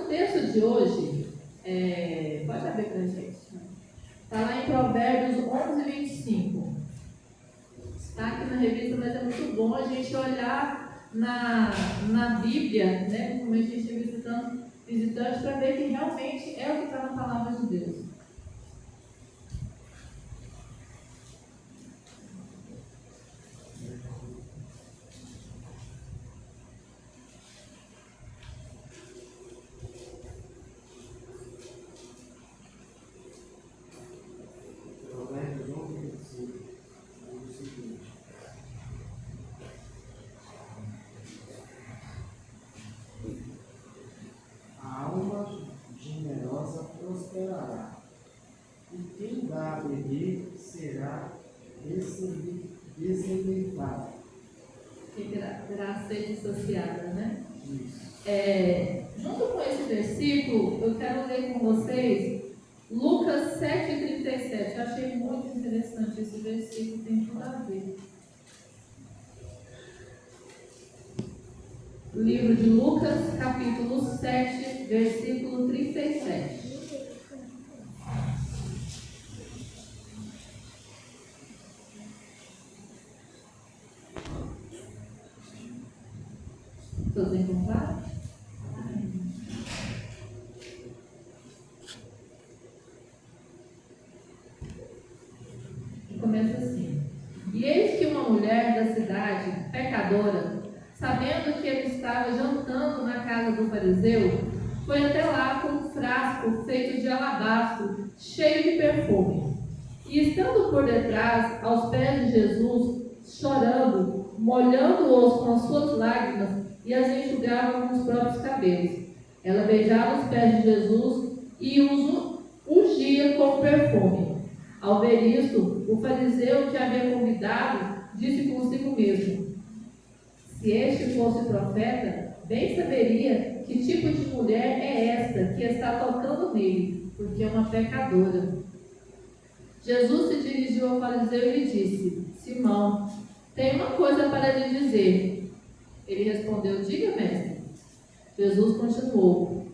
texto de hoje, pode abrir para a gente. Está lá em Provérbios 11:25. Está aqui na revista, mas é muito bom a gente olhar na Bíblia, né? Como a gente está visitante, para ver que realmente é o que está na palavra de Deus. A beber será deseleitado. Que terá sede saciada, né? Isso. Junto com esse versículo, eu quero ler com vocês Lucas 7,37. Eu achei muito interessante esse versículo, tem tudo a ver. Livro de Lucas, capítulo 7, versículo 37. Todos encontraram? E começa assim: E eis que uma mulher da cidade, pecadora, sabendo que ele estava jantando na casa do fariseu, foi até lá com um frasco feito de alabastro, cheio de perfume. E estando por detrás, aos pés de Jesus, chorando, molhando-os com as suas lágrimas, e as enxugava com os próprios cabelos. Ela beijava os pés de Jesus e os ungia com perfume. Ao ver isto, o fariseu que havia convidado disse consigo mesmo: se este fosse profeta, bem saberia que tipo de mulher é esta que está tocando nele, porque é uma pecadora. Jesus se dirigiu ao fariseu e lhe disse: Simão, tenho uma coisa para lhe dizer. Ele respondeu: diga, mestre. Jesus continuou.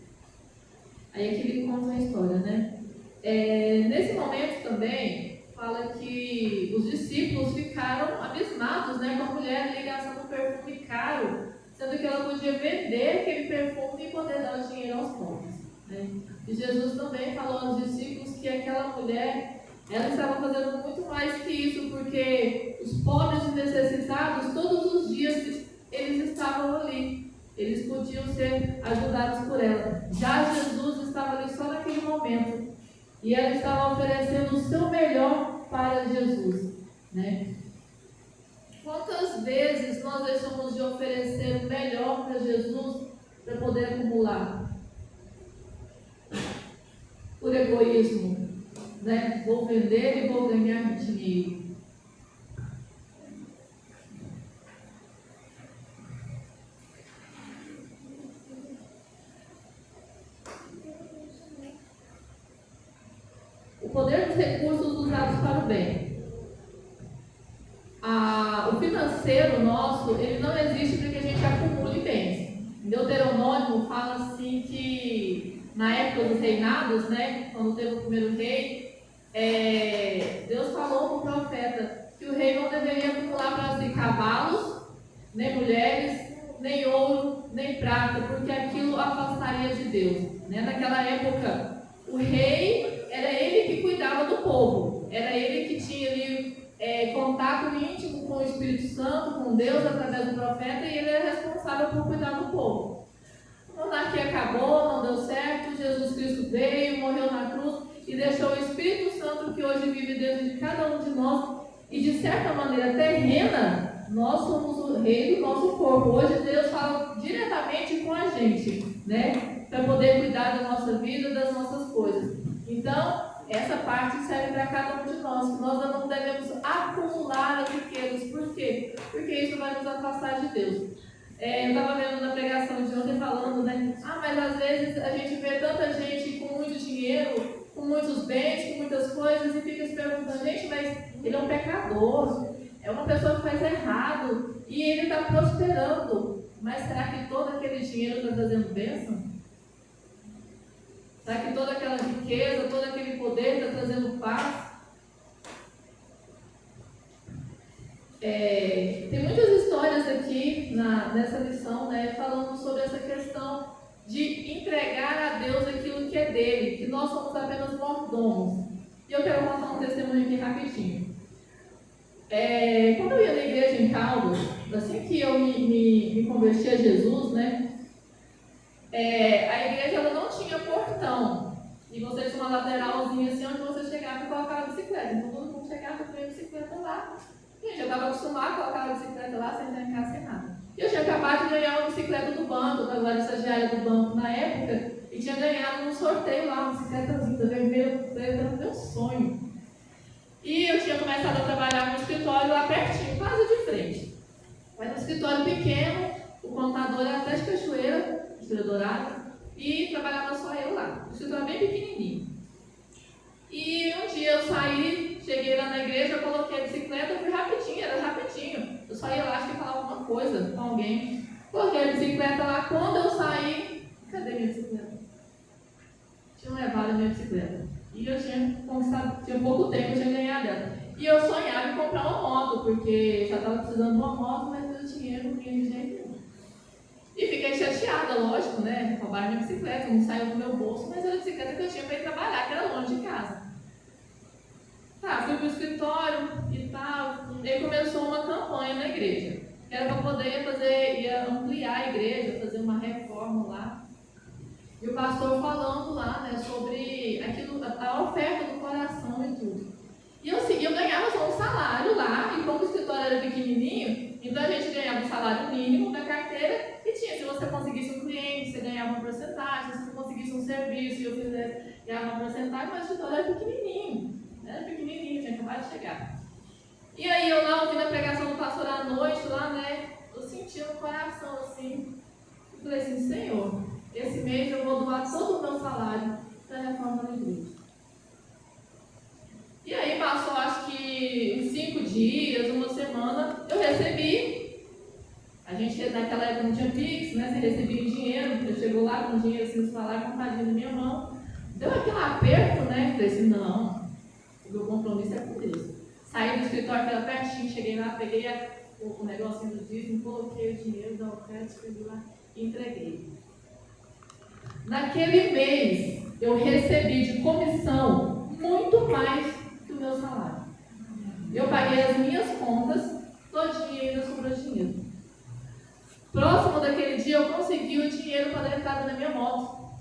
Aí aqui ele conta uma história, né? Nesse momento também fala que os discípulos ficaram abismados, né, com a mulher ali gastando um perfume caro, sendo que ela podia vender aquele perfume e poder dar o dinheiro aos pobres, né? E Jesus também falou aos discípulos que aquela mulher, ela estava fazendo muito mais que isso, porque os pobres e necessitados, todos os dias eles estavam ali, eles podiam ser ajudados por ela. Já Jesus estava ali só naquele momento, e ela estava oferecendo o seu melhor para Jesus, né? Quantas vezes nós deixamos de oferecer o melhor para Jesus para poder acumular? Por egoísmo, né? Vou vender e vou ganhar dinheiro. O poder dos recursos usados para o bem. O financeiro nosso, ele não existe para que a gente acumule bens. Em Deuteronômio fala assim que na época dos reinados, né, quando teve o primeiro rei, Deus falou para o profeta que o rei não deveria acumular para si cavalos, nem mulheres, nem ouro, nem prata, porque aquilo afastaria de Deus, né? Naquela época, o rei era ele que cuidava do povo, era ele que tinha ali contato íntimo com o Espírito Santo, com Deus através do profeta, e ele era responsável por cuidar do povo. A monarquia acabou, não deu certo, Jesus Cristo veio, morreu na cruz e deixou o Espírito Santo que hoje vive dentro de cada um de nós, e de certa maneira terrena, nós somos o rei do nosso corpo. Hoje Deus fala diretamente com a gente, né, para poder cuidar da nossa vida, das nossas coisas. Então, essa parte serve para cada um de nós, que nós não devemos acumular as riquezas. Por quê? Porque isso vai nos afastar de Deus. Eu estava vendo na pregação de ontem falando, né? Mas às vezes a gente vê tanta gente com muito dinheiro, com muitos bens, com muitas coisas, e fica se perguntando: gente, mas ele é um pecador, é uma pessoa que faz errado, e ele está prosperando. Mas será que todo aquele dinheiro está trazendo bênção? Será que toda aquela riqueza, todo aquele poder está trazendo paz? Tem muitas histórias aqui nessa lição, né, falando sobre essa questão de entregar a Deus aquilo que é dele, que nós somos apenas mordomos. E eu quero contar um testemunho aqui rapidinho. Quando eu ia na igreja em Caldas, assim que eu me converti a Jesus, né, a igreja ela não tinha portão. E você tinha uma lateralzinha assim onde você chegava e colocava a bicicleta. Então todo mundo chegava com a bicicleta lá. Gente, eu estava acostumada a colocar a bicicleta lá sem trancar, sem nada. E eu tinha acabado de ganhar uma bicicleta do banco, da guarda estagiária do banco na época, e tinha ganhado num sorteio lá, uma bicicletazinha vermelha, era o meu sonho. E eu tinha começado a trabalhar no escritório lá pertinho, quase de frente. Era um escritório pequeno, o contador era até de Cachoeira, Estrela Dourada, e trabalhava só eu lá. O escritório bem pequenininho. E um dia eu saí, cheguei lá na igreja, coloquei a bicicleta, fui rapidinho, era rapidinho. Eu só ia lá, acho que falava alguma coisa com alguém. Coloquei a bicicleta lá, quando eu saí, cadê minha bicicleta? Tinham levado a minha bicicleta. E eu tinha conquistado, tinha pouco tempo, eu tinha ganhado ela. E eu sonhava em comprar uma moto, porque já estava precisando de uma moto, mas meu dinheiro não tinha de jeito nenhum. E fiquei chateada, lógico, né? Roubaram minha bicicleta, não saiu do meu bolso, mas era a bicicleta que eu tinha para ir trabalhar, que era longe de casa. Tá, fui pro escritório e tal, e aí começou uma campanha na igreja. Era para poder ia ampliar a igreja, fazer uma reforma lá. E o pastor falando lá, né, sobre aquilo, a oferta do coração e tudo. E eu ganhava só um salário lá, e como o escritório era pequenininho, então a gente ganhava um salário mínimo da carteira e tinha, se você conseguisse um cliente, você ganhava uma porcentagem, se você conseguisse um serviço e eu fizesse, ganhava uma porcentagem, mas o escritório era pequenininho. Era pequenininho, tinha acabado de chegar. E aí eu lá ouvindo a pregação do pastor à noite, lá, né, eu sentia no coração assim, eu falei assim, Senhor, esse mês eu vou doar todo o meu salário para a reforma da igreja. E aí passou acho que uns 5 dias, uma semana, eu recebi. A gente naquela época não tinha Pix, né? Você recebia o dinheiro, eu chegou lá com o dinheiro assim, no salário, contadinho na minha mão. Deu aquele aperto, né? Falei assim, não, o meu compromisso é com Deus. Saí do escritório, que era pertinho, cheguei lá, peguei o negocinho do dízimo, coloquei o dinheiro da oferta, escrevi lá e entreguei. Naquele mês, eu recebi de comissão muito mais que o meu salário. Eu paguei as minhas contas, todinha e ainda sobrou dinheiro. Próximo daquele dia, eu consegui o dinheiro para dar entrada na minha moto.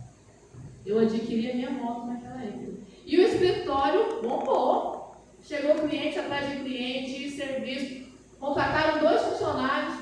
Eu adquiri a minha moto naquela época. E o escritório bombou. Chegou cliente atrás de cliente, serviço. Contrataram 2 funcionários.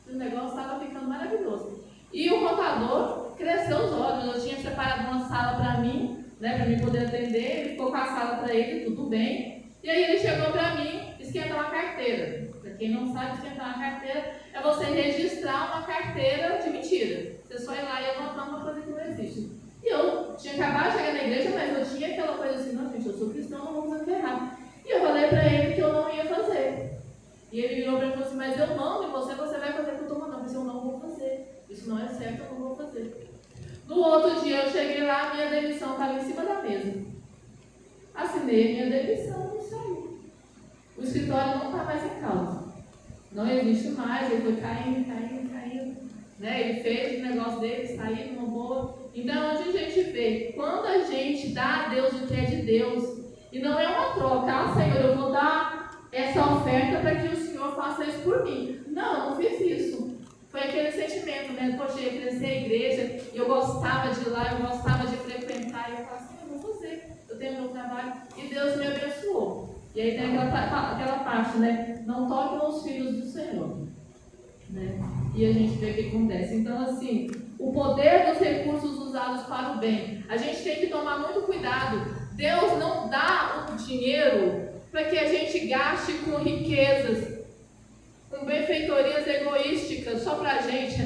O negócio estava ficando maravilhoso. E o contador cresceu os olhos. Eu tinha separado uma sala para mim, né, para mim poder atender. Ele ficou com a sala para ele, tudo bem. E aí ele chegou para mim, esquentar uma carteira. Para quem não sabe, esquentar uma carteira é você registrar uma carteira de mentira. Você só ir lá e anotar uma coisa que não existe. E eu tinha acabado de chegar na igreja, mas eu tinha aquela coisa assim, não, gente, eu sou cristão, não vou fazer errado. E eu falei para ele que eu não ia fazer. E ele virou para mim e falou assim, mas eu mando em você vai fazer o que eu estou mandando. Eu disse, eu não vou fazer. Isso não é certo, eu não vou fazer. No outro dia eu cheguei lá, minha demissão estava em cima da mesa. Assinei minha demissão e saí. O escritório não está mais em causa. Não existe mais, ele foi caindo. Né? Ele fez o negócio dele, saiu numa boa. Então, onde a gente vê, quando a gente dá a Deus o que é de Deus, e não é uma troca, ah, Senhor, eu vou dar essa oferta para que o Senhor faça isso por mim. Não, eu não fiz isso. Foi aquele sentimento, né? Poxa, eu ia crescer a igreja, e eu gostava de ir lá, eu gostava de frequentar, e eu falava assim, eu vou fazer, eu tenho meu trabalho, e Deus me abençoou. E aí tem aquela parte, né? Não toque nos filhos do Senhor. Né? E a gente vê o que acontece. Então, assim, o poder dos recursos usados para o bem. A gente tem que tomar muito cuidado. Deus não dá o dinheiro para que a gente gaste com riquezas, com benfeitorias egoísticas só para a gente.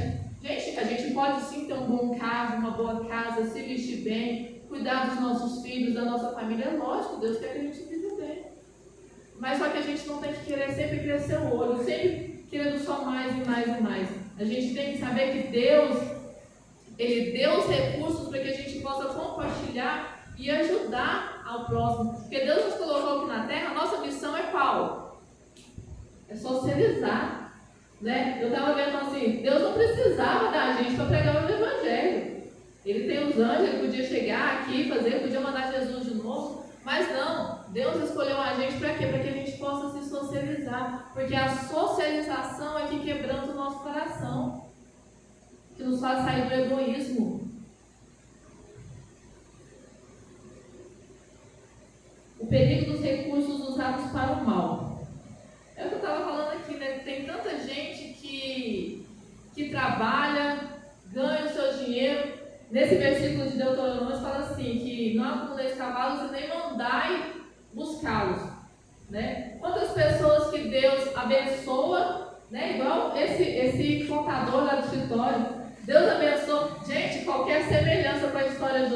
Gente, a gente pode sim ter um bom carro, uma boa casa, se vestir bem, cuidar dos nossos filhos, da nossa família. É lógico, Deus quer que a gente viva bem. Mas só que a gente não tem que querer sempre crescer o olho, sempre querendo só mais e mais e mais. A gente tem que saber que Deus, Ele deu os recursos para que a gente possa compartilhar e ajudar ao próximo. Porque Deus nos colocou aqui na Terra, a nossa missão é qual? É socializar. Né? Eu estava vendo assim, Deus não precisava da gente para pregar o Evangelho. Ele tem os anjos, ele podia chegar aqui, fazer, podia mandar Jesus de novo. Mas não, Deus escolheu a gente para quê? Para que a gente possa se socializar. Porque a socialização é que quebranta o nosso coração, que nos faz sair do egoísmo. O perigo dos recursos usados para o mal. É o que eu estava falando aqui, né? Tem tanta gente que trabalha, ganha o seu dinheiro. Nesse versículo de Deuteronômio fala assim, que não acumuleis cavalos e nem mandai buscá-los. Né? Quantas pessoas que Deus abençoa, né? Igual esse contador lá do escritório. Deus abençoa. Gente, qualquer semelhança com a história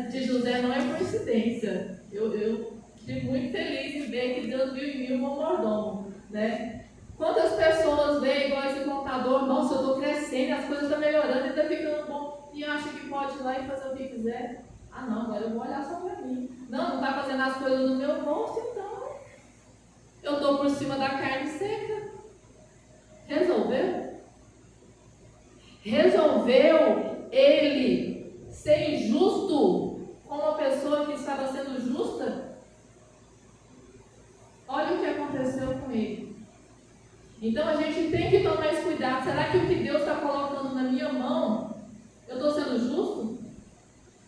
de José não é coincidência. Eu fico muito feliz em ver que Deus viu em mim um bom mordomo. Né? Quantas pessoas veem igual esse contador, nossa, eu estou crescendo, as coisas estão melhorando, está ficando bom, e acha que pode ir lá e fazer o que quiser. Ah não, agora eu vou olhar só para mim. Não está fazendo as coisas no meu bolso, então eu estou por cima da carne seca. Resolveu? Resolveu ele ser injusto com uma pessoa que estava sendo justa? Olha o que aconteceu com ele. Então a gente tem que tomar esse cuidado. Será que o que Deus está colocando na minha mão, eu estou sendo justo?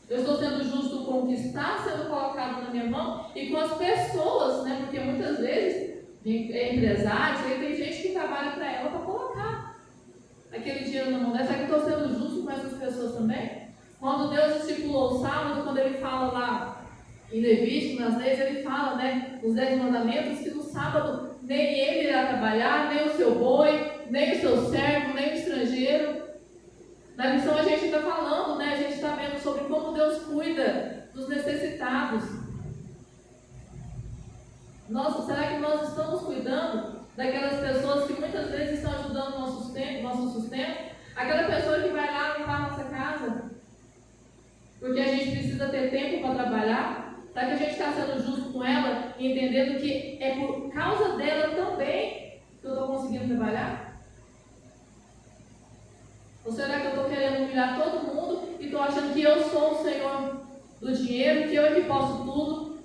Eu estou sendo justo com o que está sendo colocado na minha mão e com as pessoas, né? Porque muitas vezes é empresário, tem gente que trabalha para ela para colocar aquele dinheiro na mão dela. Será que eu estou sendo justo com essas pessoas também? Quando Deus estipulou o sábado, quando ele fala lá em Levítico, nas leis, ele fala, né, os 10 mandamentos, que no sábado nem ele irá trabalhar, nem o seu boi, nem o seu servo, nem o estrangeiro. Na lição a gente está falando, né, a gente está vendo sobre como Deus cuida dos necessitados. Nossa, será que nós estamos cuidando daquelas pessoas que muitas vezes estão ajudando o nosso sustento? Aquela pessoa que vai lá limpar a nossa casa, porque a gente precisa ter tempo para trabalhar. Será que a gente está sendo justo com ela e entendendo que é por causa dela também que eu estou conseguindo trabalhar? Ou será que eu estou querendo humilhar todo mundo e estou achando que eu sou o Senhor do dinheiro, que eu é que posso tudo,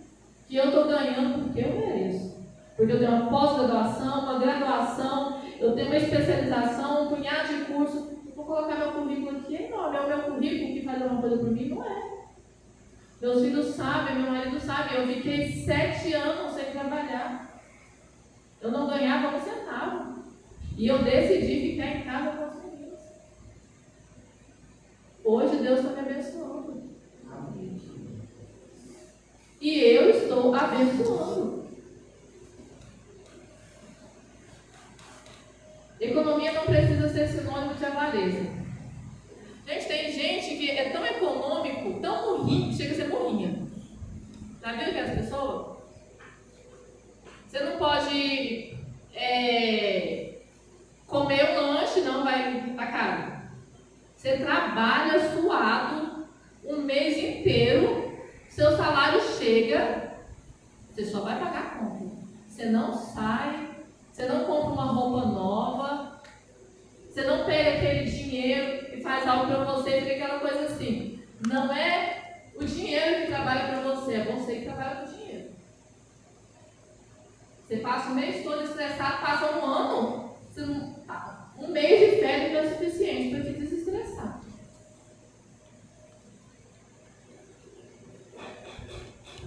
que eu estou ganhando porque eu mereço? Porque eu tenho uma pós-graduação, uma graduação, eu tenho uma especialização, um punhado de curso. Vou colocar meu currículo aqui, não, é o meu currículo que faz alguma coisa por mim, não é. Meus filhos sabem, meu marido sabe, eu fiquei 7 anos sem trabalhar. Eu não ganhava um centavo. E eu decidi ficar em casa com os meninos. Hoje Deus está me abençoando. Amém. E eu estou abençoando. Economia não precisa ser sinônimo de avareza. Gente, tem gente que é tão econômico, tão burrinho, que chega a ser burrinha. Já viu que as pessoas? Você não pode comer um lanche, não vai estar caro. Você trabalha suado um mês inteiro, seu salário chega, você só vai pagar a conta. Você não sai, você não compra uma roupa nova, você não pega aquele dinheiro e faz algo para você, fica aquela coisa assim. Não é o dinheiro que trabalha para você, é você que trabalha com o dinheiro. Você passa o mês todo estressado, passa um ano, um mês de férias não é suficiente para te desestressar.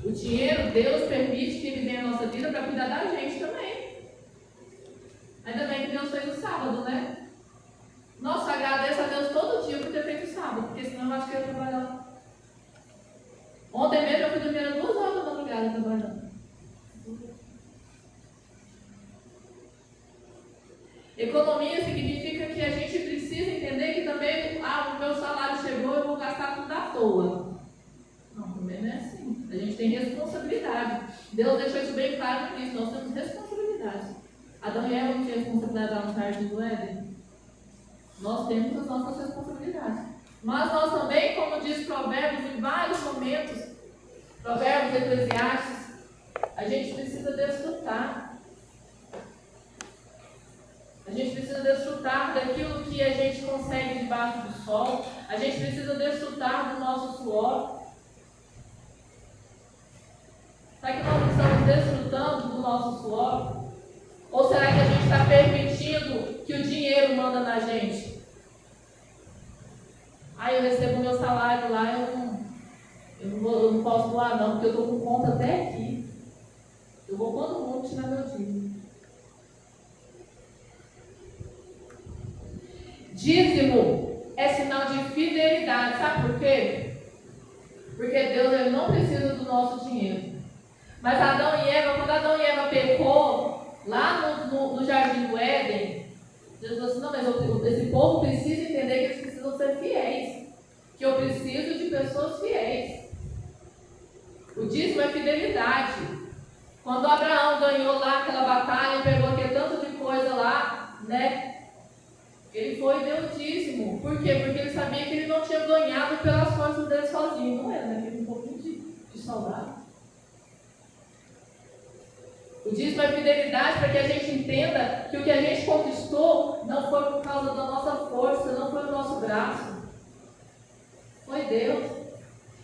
O dinheiro, Deus permite que ele venha na nossa vida para cuidar da gente também. Ainda bem que Deus fez o sábado, né? Nossa, agradeço a Deus todo dia por ter feito o sábado, porque senão eu acho que eu ia trabalhar. Ontem mesmo eu fui dormir 2 horas da madrugada trabalhando. Economia significa que a gente precisa entender que também, o meu salário chegou, eu vou gastar tudo à toa. Não, também não é assim. A gente tem responsabilidade. Deus deixou isso bem claro no início, nós temos responsabilidade. Adão e Eva não tinham responsabilidade lá no jardim do Éden. Nós temos as nossas responsabilidades. Mas nós também, como diz Provérbios, em vários momentos, Provérbios, Eclesiastes, a gente precisa desfrutar. A gente precisa desfrutar daquilo que a gente consegue debaixo do sol. A gente precisa desfrutar do nosso suor. Será que nós estamos desfrutando do nosso suor? Ou será que a gente está permitindo que o dinheiro manda na gente? Eu recebo meu salário lá, eu não posso doar não, porque eu estou com conta até aqui. Eu vou quando mundo tirar meu dízimo. Dízimo é sinal de fidelidade, sabe por quê? Porque Deus ele não precisa do nosso dinheiro. Mas Adão e Eva, quando Adão e Eva pecou, lá no Jardim do Éden, Deus falou assim, não, mas esse povo precisa entender que eles precisam ser fiéis. Que eu preciso de pessoas fiéis. O dízimo é fidelidade. Quando Abraão ganhou lá aquela batalha e pegou aquele tanto de coisa lá, né? Ele foi e deu o dízimo. Por quê? Porque ele sabia que ele não tinha ganhado pelas forças dele sozinho. Não era, né? Teve um pouquinho de saudade. O dízimo é fidelidade para que a gente entenda que o que a gente conquistou não foi por causa da nossa força, não foi o nosso braço. Foi Deus.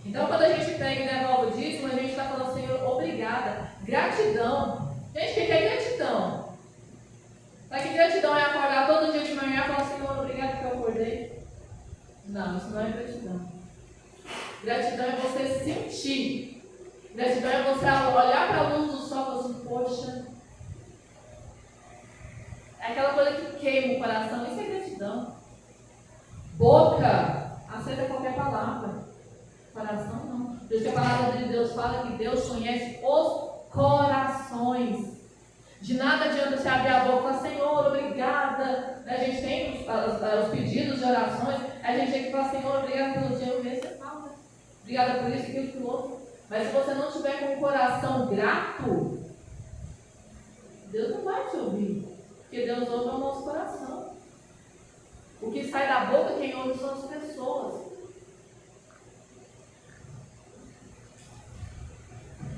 Então, quando a gente pega e devolve o dízimo, a gente está falando, Senhor, obrigada. Gratidão. Gente, o que é gratidão? Sabe que gratidão é acordar todo dia de manhã e falar, Senhor, obrigado que eu acordei? Não, isso não é gratidão. Gratidão é você sentir. Gratidão é você olhar para a luz do sol e falar assim, poxa. É aquela coisa que queima o coração. Isso é gratidão. Boca aceita qualquer palavra. Coração não. Por isso que a palavra de Deus fala que Deus conhece os corações. De nada adianta você abrir a boca e falar, Senhor, obrigada. A gente tem os pedidos de orações, a gente tem que falar, Senhor, obrigada pelo dia, eu você fala. Obrigada por isso, aquilo, pelo outro. Mas se você não tiver com o coração grato, Deus não vai te ouvir. Porque Deus ouve o nosso coração. O que sai da boca, quem ouve são as pessoas.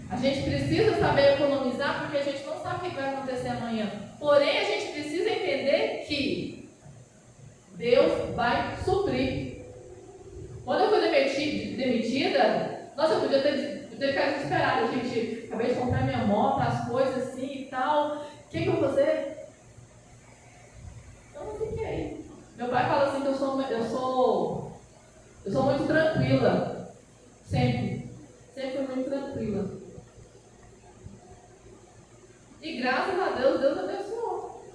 A gente precisa saber economizar porque a gente não sabe o que vai acontecer amanhã. Porém, a gente precisa entender que Deus vai suprir. Quando eu fui demitida, nossa, eu podia ter ficado desesperada. Gente, acabei de comprar minha moto, as coisas assim e tal. O que eu vou fazer? Eu não fiquei. Meu pai fala assim que eu sou muito tranquila. Sempre fui muito tranquila. E graças a Deus, Deus abençoou.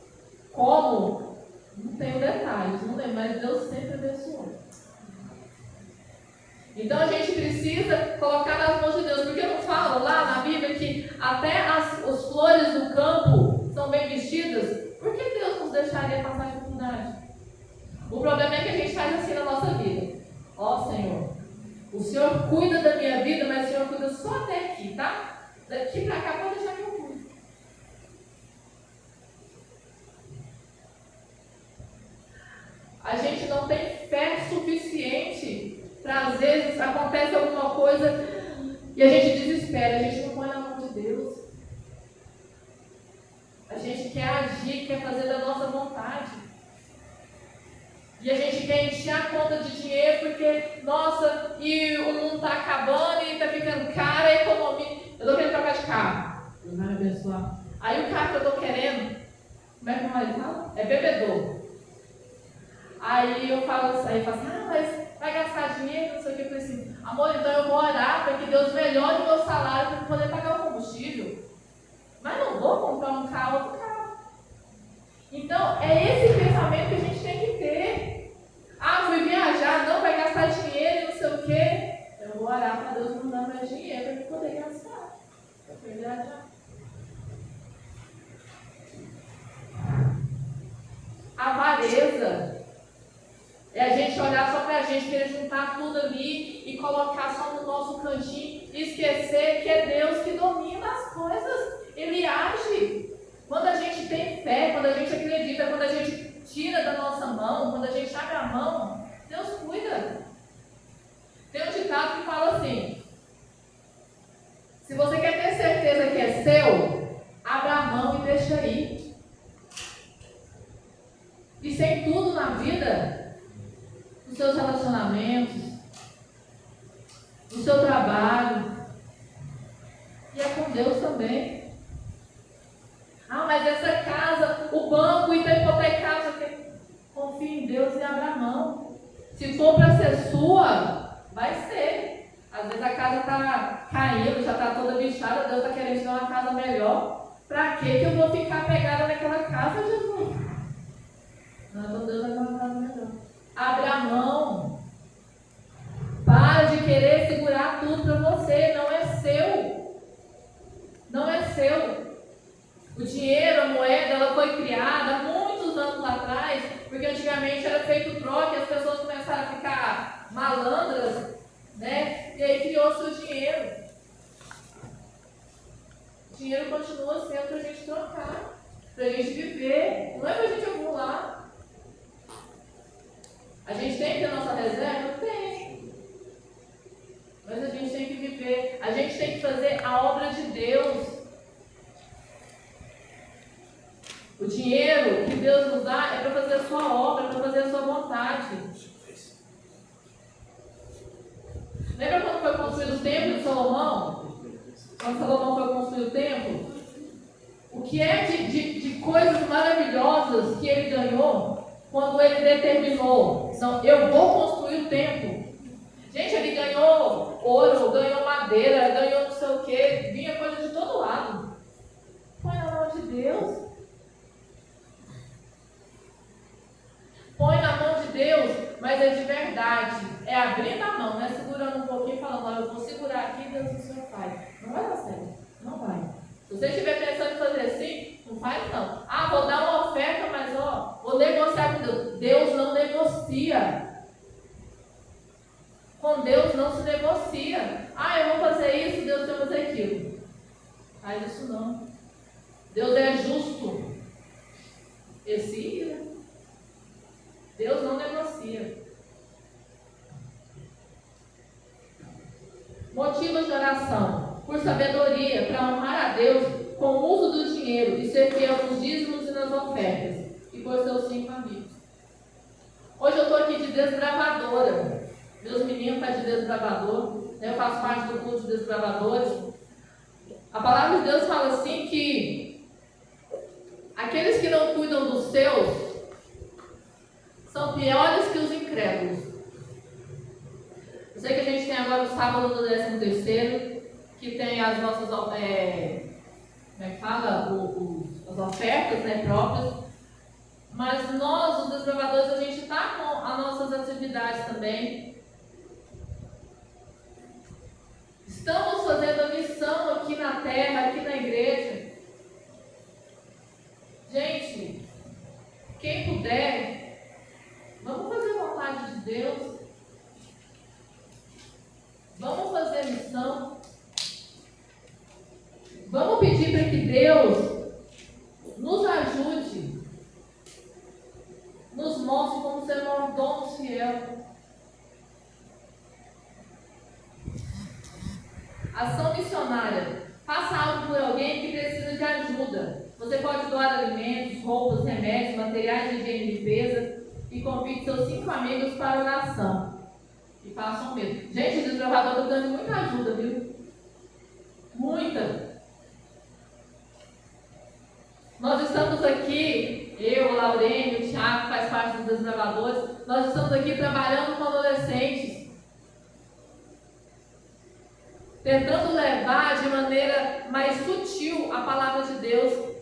Como? Não tenho detalhes, não lembro, mas Deus sempre abençoou. Então a gente precisa colocar nas mãos de Deus, porque não fala lá na Bíblia que até as flores do campo são bem vestidas? Por que Deus nos deixaria passar dificuldade? O problema é que a gente faz assim na nossa vida. Ó Senhor, o Senhor cuida da minha vida, mas o Senhor cuida só até aqui, tá? Daqui pra cá pode deixar que eu cuido. A gente não tem fé suficiente para, às vezes, acontece alguma coisa e a gente desespera, a gente não põe na mão de Deus. A gente quer agir, quer fazer da nossa vontade. E a gente quer encher a conta de dinheiro porque, nossa, e o mundo está acabando e está ficando caro a economia. Eu estou querendo trocar de carro. Deus vai me abençoar. Aí o carro que eu estou querendo, como é que o marido fala? É bebedouro. Aí eu falo assim, mas vai gastar dinheiro, não sei o que. Eu falei assim, amor, então eu vou orar para que Deus melhore o meu salário para poder pagar o combustível. Mas não vou comprar um carro, outro carro. Então, é esse pensamento que a gente tem que ter. Fui viajar, não vai gastar dinheiro e não sei o que. Eu vou orar para Deus não dar mais dinheiro para eu poder gastar. Eu fui viajar. A avareza é a gente olhar só para a gente, querer juntar tudo ali e colocar só no nosso cantinho e esquecer que é Deus que domina as coisas. Ele age. Quando a gente tem fé, quando a gente acredita, quando a gente tira da nossa mão, quando a gente abre a mão, Deus cuida. nos seus relacionamentos, no seu trabalho. E é com Deus também. Ah, mas essa casa, o banco está hipotecado. Confie em Deus e abra a mão. Se for para ser sua, vai ser. Às vezes a casa está caindo, já está toda bichada, Deus está querendo te dar uma casa melhor. Para que eu vou ficar pegada naquela casa, Jesus? Não, então Deus vai dar uma casa melhor. Abre a mão. Para de querer segurar tudo para você. Não é seu. Não é seu. O dinheiro, a moeda, ela foi criada há muitos anos atrás, porque antigamente era feito troca e as pessoas começaram a ficar malandras, né? E aí criou-se o dinheiro. O dinheiro continua sendo para a gente trocar, para a gente viver, não é para a gente acumular. A gente tem que ter nossa reserva? Tem. Mas a gente tem que viver, a gente tem que fazer a obra de Deus. O dinheiro que Deus nos dá é para fazer a sua obra, para fazer a sua vontade. Lembra quando foi construído o templo de Salomão? Quando Salomão foi construir o templo? O que é de coisas maravilhosas que ele ganhou quando ele determinou: não, eu vou construir o templo. Gente, ele ganhou ouro, ganhou madeira, ganhou não sei o que, vinha coisa de todo lado. Põe na mão de Deus. Põe na mão de Deus, mas é de verdade. É abrindo a mão, não é segurando um pouquinho e falando: eu vou segurar aqui, Deus, o Senhor faz. Não vai dar certo, não vai. Se você estiver pensando em fazer assim, não faz não. Ah, vou dar uma oferta, mas vou negociar com Deus. Deus não negocia. Com Deus não se negocia. Ah, eu vou fazer isso, Deus vai fazer aquilo. Faz isso não. Deus é justo. Esse Deus não negocia. Motivos de oração: por sabedoria, para honrar a Deus com o uso do dinheiro e ser fiel nos dízimos e nas ofertas, e por seus 5 amigos. Hoje eu estou aqui de desbravadora. Meus meninos estão de desbravador, eu faço parte do culto de desbravadores. A palavra de Deus fala assim que aqueles que não cuidam dos seus são piores que os incrédulos. Eu sei que a gente tem agora o sábado do 13º, que tem as nossas, como é que fala? As ofertas, né, próprias. Mas nós, os desbravadores, a gente está com as nossas atividades também. Estamos fazendo a missão aqui na terra, aqui na igreja. Gente, quem puder, vamos fazer a vontade de Deus. Vamos fazer a missão. Vamos pedir para que Deus nos ajude, nos mostre como ser mordomos fiel. Ação missionária. Faça algo por alguém que precisa de ajuda. Você pode doar alimentos, roupas, remédios, materiais de higiene e limpeza e convide seus 5 amigos para oração. E façam mesmo. Gente, o desbravador está dando muita ajuda, viu? Muita. Nós estamos aqui, eu, o Laurene, o Thiago, faz parte dos desbravadores. Nós estamos aqui trabalhando com adolescentes, tentando levar de maneira mais sutil a palavra de Deus,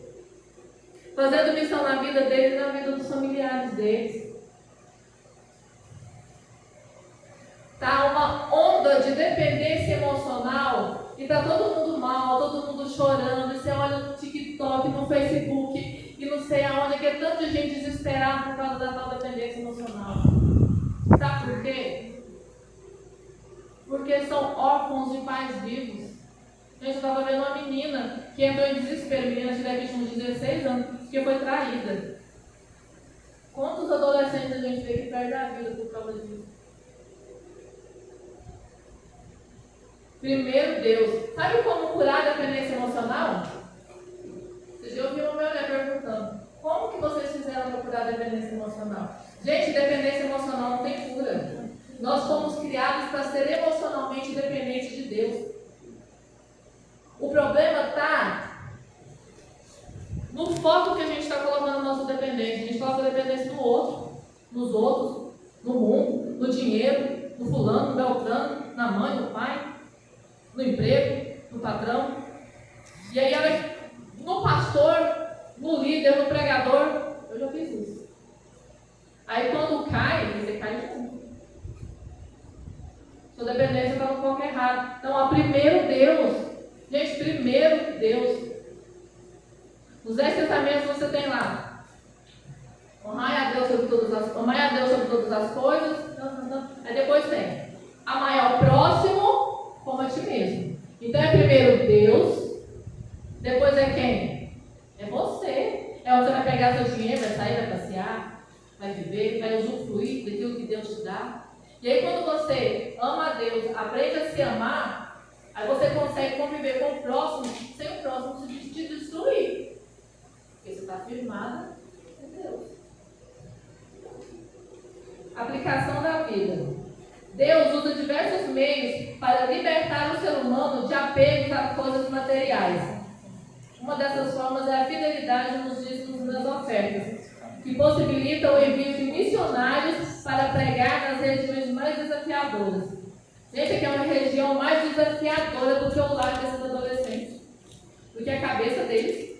fazendo missão na vida deles e na vida dos familiares deles. Está uma onda de dependência emocional e está todo mundo mal, todo mundo chorando. E você olha no TikTok, no Facebook e não sei aonde, que é tanta gente desesperada por causa da tal dependência emocional. Sabe por quê? Porque são órfãos de pais vivos. Gente, eu estava vendo uma menina que entrou em desespero, menina que deve ter uns 16 anos, porque foi traída. Quantos adolescentes a gente vê que perde a vida por causa disso? Primeiro Deus. Sabe como curar a dependência emocional? Vocês já ouviram meu olhar perguntando: como que vocês fizeram para curar a dependência emocional? Gente, dependência emocional não tem cura. Nós fomos criados para ser emocionalmente dependentes de Deus. O problema está no foco que a gente está colocando na nossa dependência. A gente coloca a dependência no outro, nos outros, no mundo, no dinheiro, no fulano, no beltrano, na mãe, no pai, no emprego, no patrão. E aí no pastor, no líder, no pregador. Eu já fiz isso. Aí quando cai, você cai junto. Sua dependência está no foco errado. Então, primeiro Deus. Gente, primeiro Deus. Nos 10 testamentos você tem lá: amai a Deus sobre todas as coisas. Aí depois tem: amai ao próximo como a ti mesmo. Então é primeiro Deus, depois é quem? É você. É onde você vai pegar seu dinheiro, vai sair, vai passear, vai viver, vai usufruir daquilo que Deus te dá. E aí quando você ama a Deus, aprende a se amar, aí você consegue conviver com o próximo, sem o próximo te destruir. Porque você está firmada em Deus. Aplicação da vida. Deus usa diversos meios para libertar o ser humano de apegos a coisas materiais. Uma dessas formas é a fidelidade nos dízimos e nas ofertas, que possibilita o envio de missionários para pregar nas regiões mais desafiadoras. Gente, aqui é uma região mais desafiadora do que o lar desses adolescentes, do que a cabeça deles.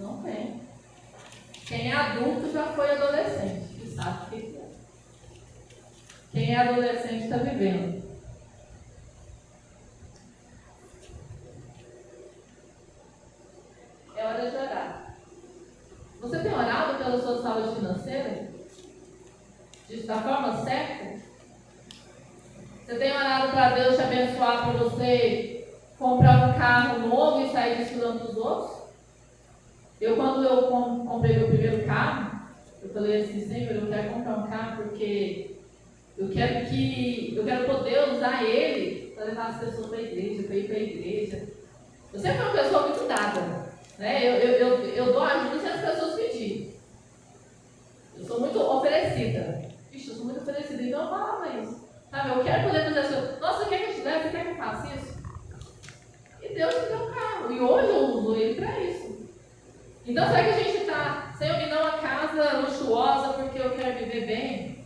Não tem. Quem é adulto já foi adolescente e sabe o que é. Quem é adolescente está vivendo. É hora de orar. Você tem orado pela sua saúde financeira? Da forma certa? Você tem orado para Deus te abençoar, para você comprar um carro novo e sair desfilando dos outros? Quando eu comprei meu primeiro carro, eu falei assim: Senhor, eu quero comprar um carro porque eu quero poder usar ele para levar as pessoas para a igreja, para ir para a igreja. Eu sempre fui uma pessoa muito dada, né? Eu dou ajuda se as pessoas pedirem. Eu sou muito oferecida. Ixi, eu sou muito oferecida, então eu falava isso. Sabe, eu quero poder fazer isso. Nossa, você quer que eu te leve? Você quer que eu faça isso? E Deus me deu um carro. E hoje eu uso ele para isso. Então, será que a gente está, Senhor, me dá uma casa luxuosa porque eu quero viver bem?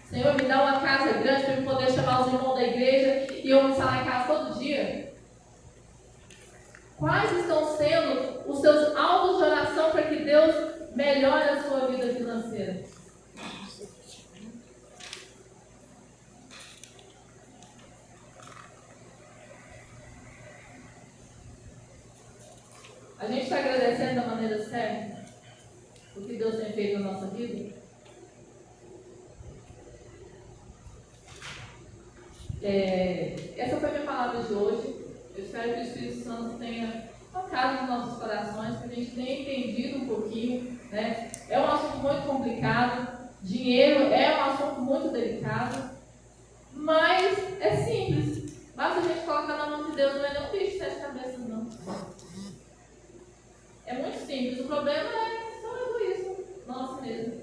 Senhor, me dá uma casa grande para eu poder chamar os irmãos da igreja e eu me instalar em casa todo dia? Quais estão sendo os seus alvos de oração para que Deus melhore a sua vida financeira? A gente está agradecendo da maneira certa o que Deus tem feito na nossa vida? Essa foi a minha palavra de hoje. Eu espero que o Espírito Santo tenha tocado nos nossos corações, que a gente tenha entendido um pouquinho, né? É um assunto muito complicado, dinheiro é um assunto muito delicado, mas é simples. Basta a gente colocar na mão de Deus, não é nem um bicho de 7 cabeças, não. É muito simples. O problema é só o egoísmo nosso mesmo.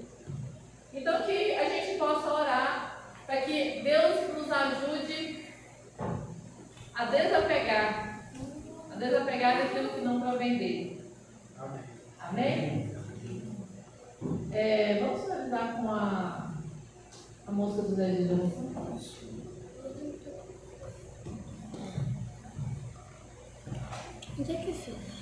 Então, que a gente possa orar para que Deus nos ajude a desapegar daquilo que não provém dele. Amém? Vamos finalizar com a música do Zé de Devoção. Onde é que fica?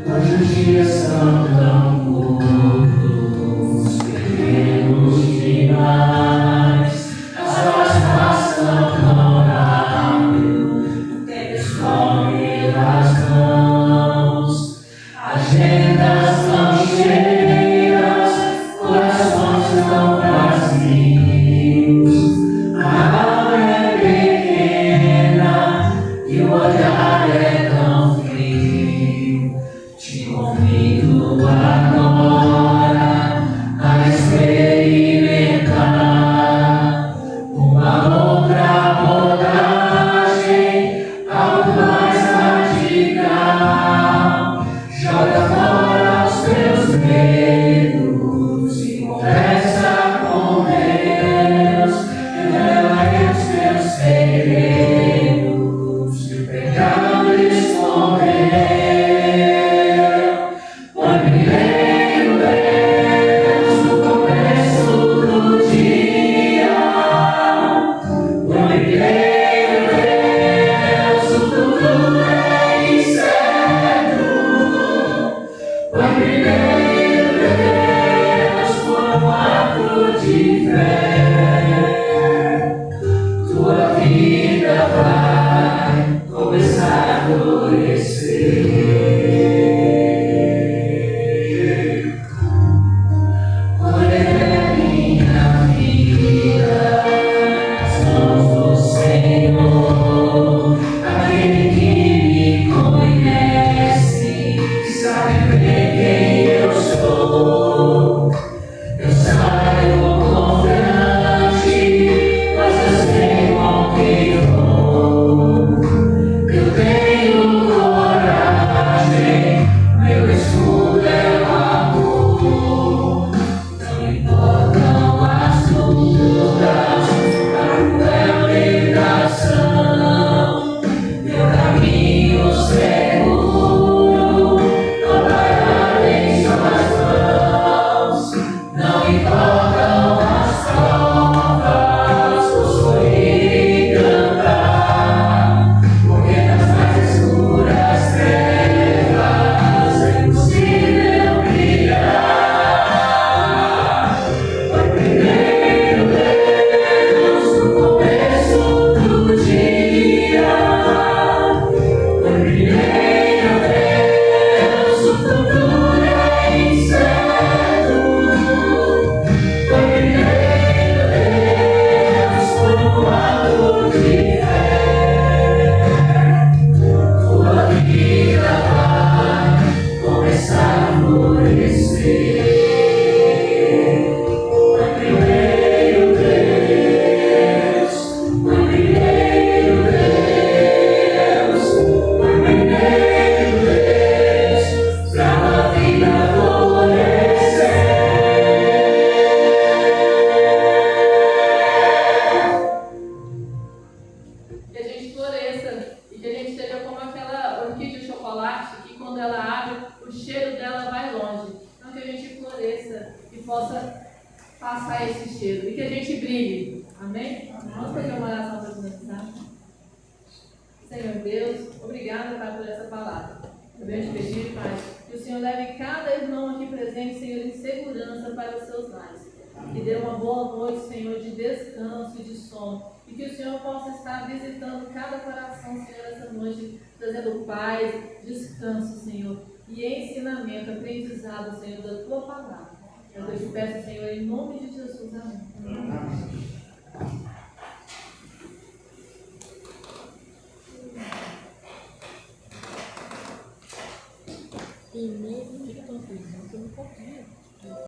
Hoje os dias são tão curtos, pequenos demais, as horas passam tão rápido, o tempo escorre das mãos, agendas tão cheias, corações tão vazios, a alma é pequena e o olhar é tão frio. quando ela abre, o cheiro dela vai longe. Então que a gente floresça e possa passar esse cheiro e que a gente brilhe. Amém? Vamos fazer uma oração para finalizar. Senhor Deus, obrigada, Pai, por essa palavra. Eu venho te pedir, Pai, que o Senhor leve cada irmão aqui presente, Senhor, em segurança para os seus lares. Que dê uma boa noite, Senhor, de descanso e de sono. E que o Senhor possa estar visitando cada coração, Senhor, essa noite, trazendo paz, descanso, Senhor, e ensinamento, aprendizado, Senhor, da Tua palavra. Eu te peço, Senhor, em nome de Jesus. Amém. E mesmo que